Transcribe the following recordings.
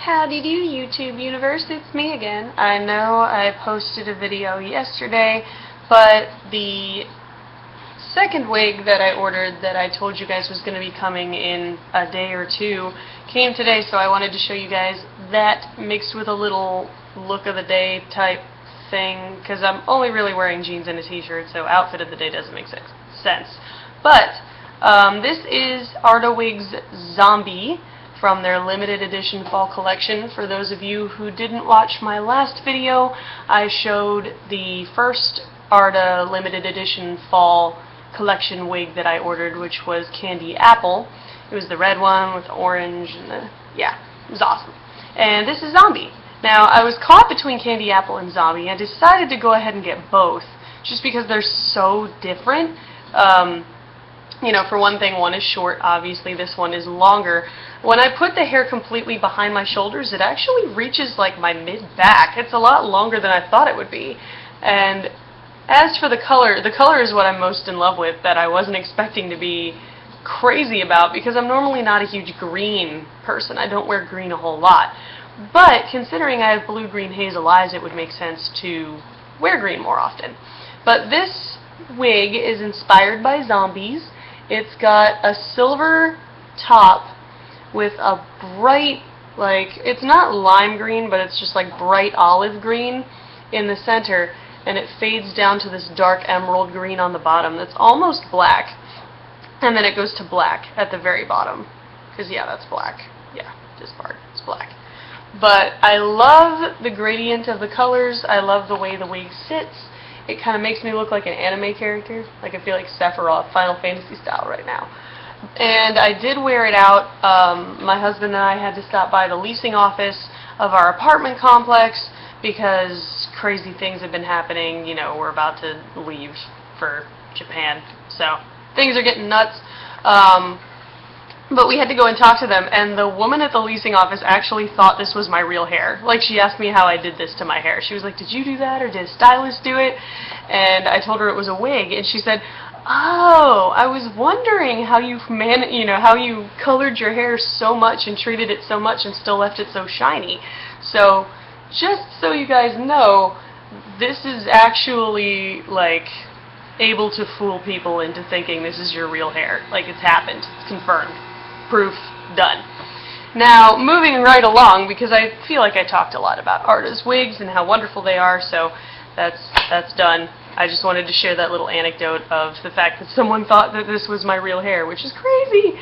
Howdy do, YouTube universe, it's me again. I know I posted a video yesterday, but the second wig that I ordered that I told you guys was going to be coming in a day or two came today, so I wanted to show you guys that mixed with a little look of the day type thing, because I'm only really wearing jeans and a t-shirt, so outfit of the day doesn't make sense. But this is Arda Wigs Zombie from their limited edition fall collection. For those of you who didn't watch my last video, I showed the first Arda limited edition fall collection wig that I ordered, which was Candy Apple. It was the red one with the orange and yeah, it was awesome. And this is Zombie. Now, I was caught between Candy Apple and Zombie. I decided to go ahead and get both, just because they're so different. You know, for one thing, one is short, obviously, this one is longer. When I put the hair completely behind my shoulders, it actually reaches like my mid-back. It's a lot longer than I thought it would be. And as for the color is what I'm most in love with, that I wasn't expecting to be crazy about, because I'm normally not a huge green person. I don't wear green a whole lot. But considering I have blue-green hazel eyes, it would make sense to wear green more often. But this wig is inspired by zombies. It's got a silver top with a bright, like, it's not lime green, but it's just like bright olive green in the center, and it fades down to this dark emerald green on the bottom that's almost black, and then it goes to black at the very bottom, because yeah, that's black. Yeah, this part is black. But I love the gradient of the colors. I love the way the wig sits. It kind of makes me look like an anime character. Like, I feel like Sephiroth, Final Fantasy style right now. And I did wear it out. My husband and I had to stop by the leasing office of our apartment complex because crazy things have been happening. You know, we're about to leave for Japan. So, things are getting nuts. But we had to go and talk to them, and the woman at the leasing office actually thought this was my real hair. Like, she asked me how I did this to my hair. She was like, "Did you do that, or did a stylist do it?" And I told her it was a wig, and she said, "Oh, I was wondering how you how you colored your hair so much and treated it so much and still left it so shiny." So, just so you guys know, this is actually, like, able to fool people into thinking this is your real hair. Like, it's happened. It's confirmed. Proof, done. Now, moving right along, because I feel like I talked a lot about Arda's wigs and how wonderful they are, so that's done. I just wanted to share that little anecdote of the fact that someone thought that this was my real hair, which is crazy.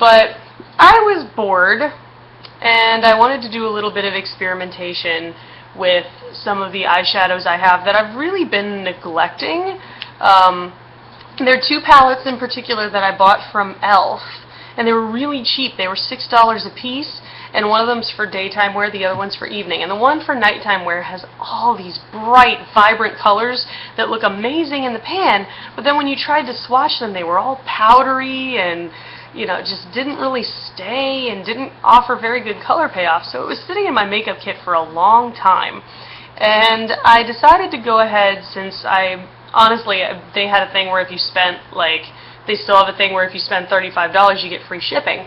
But I was bored, and I wanted to do a little bit of experimentation with some of the eyeshadows I have that I've really been neglecting. There are two palettes in particular that I bought from e.l.f., and they were really cheap. They were $6 a piece, and one of them's for daytime wear, the other one's for evening. And the one for nighttime wear has all these bright, vibrant colors that look amazing in the pan, but then when you tried to swatch them, they were all powdery and, you know, just didn't really stay and didn't offer very good color payoff. So it was sitting in my makeup kit for a long time. And I decided to go ahead, since honestly, they had a thing where if you spent, like, they still have a thing where if you spend $35, you get free shipping.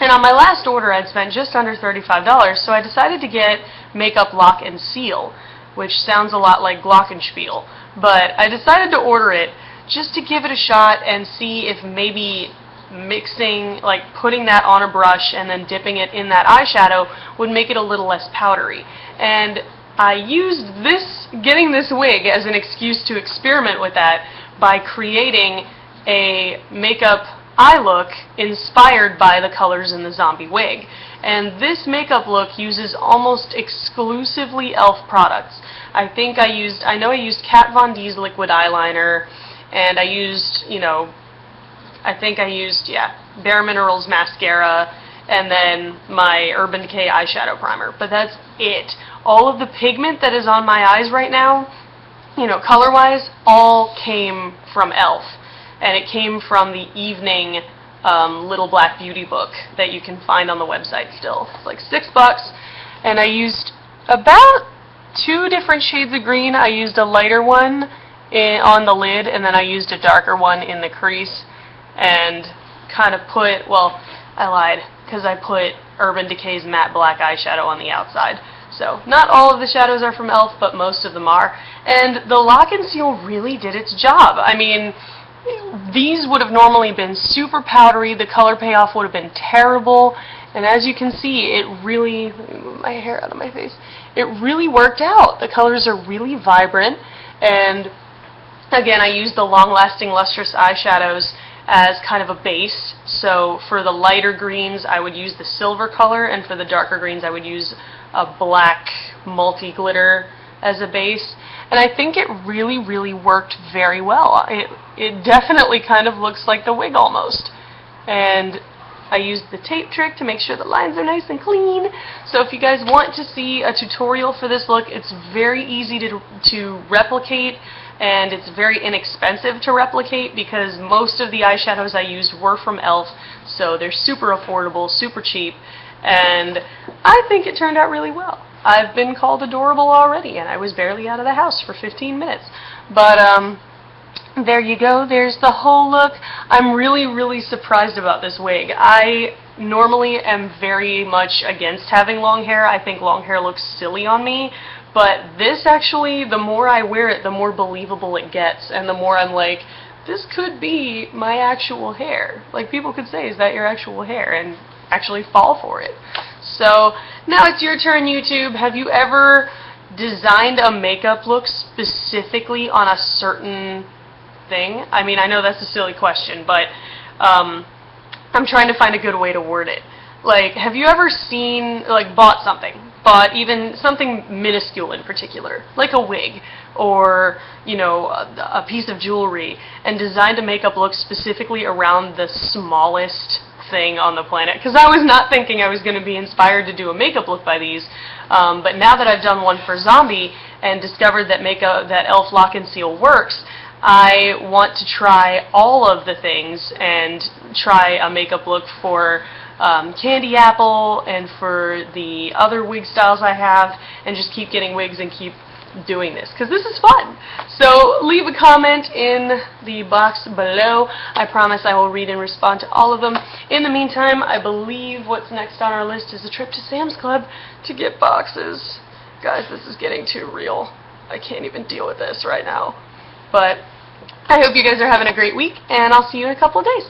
And on my last order, I'd spent just under $35, so I decided to get Makeup Lock and Seal, which sounds a lot like Glockenspiel. But I decided to order it just to give it a shot and see if maybe mixing, like putting that on a brush and then dipping it in that eyeshadow would make it a little less powdery. And I used getting this wig as an excuse to experiment with that by creating a makeup eye look inspired by the colors in the zombie wig. And this makeup look uses almost exclusively e.l.f. products. I know I used Kat Von D's liquid eyeliner, and I used, Bare Minerals mascara, and then my Urban Decay eyeshadow primer. But that's it. All of the pigment that is on my eyes right now, color-wise, all came from e.l.f. And it came from the evening Little Black Beauty book that you can find on the website still. It's like $6, and I used about 2 different shades of green. I used a lighter one on the lid, and then I used a darker one in the crease, and kind of put, well, I lied, because I put Urban Decay's matte black eyeshadow on the outside. So, not all of the shadows are from e.l.f., but most of them are. And the Lock and Seal really did its job. I mean, these would have normally been super powdery, the color payoff would have been terrible, and as you can see, it really, move my hair out of my face, it really worked out. The colors are really vibrant, and again, I used the long-lasting lustrous eyeshadows as kind of a base. So for the lighter greens, I would use the silver color, and for the darker greens, I would use a black multi-glitter as a base. And I think it really, really worked very well. It definitely kind of looks like the wig almost. And I used the tape trick to make sure the lines are nice and clean. So if you guys want to see a tutorial for this look, it's very easy to replicate, and it's very inexpensive to replicate because most of the eyeshadows I used were from e.l.f., so they're super affordable, super cheap, and I think it turned out really well. I've been called adorable already, and I was barely out of the house for 15 minutes. But there you go. There's the whole look. I'm really, really surprised about this wig. I normally am very much against having long hair. I think long hair looks silly on me. But this actually, the more I wear it, the more believable it gets, and the more I'm like, this could be my actual hair. Like, people could say, is that your actual hair? And actually fall for it. So, now it's your turn, YouTube. Have you ever designed a makeup look specifically on a certain thing? I mean, I know that's a silly question, but I'm trying to find a good way to word it. Like, have you ever seen, like, bought even something minuscule in particular, like a wig or, you know, a piece of jewelry, and designed a makeup look specifically around the smallest thing on the planet? Because I was not thinking I was going to be inspired to do a makeup look by these, but now that I've done one for Zombie and discovered that that e.l.f. Lock and Seal works, I want to try all of the things and try a makeup look for Candy Apple and for the other wig styles I have, and just keep getting wigs and keep doing this, because this is fun. So leave a comment in the box below. I promise I will read and respond to all of them. In the meantime, I believe what's next on our list is a trip to Sam's Club to get boxes. Guys, this is getting too real. I can't even deal with this right now. But I hope you guys are having a great week, and I'll see you in a couple of days.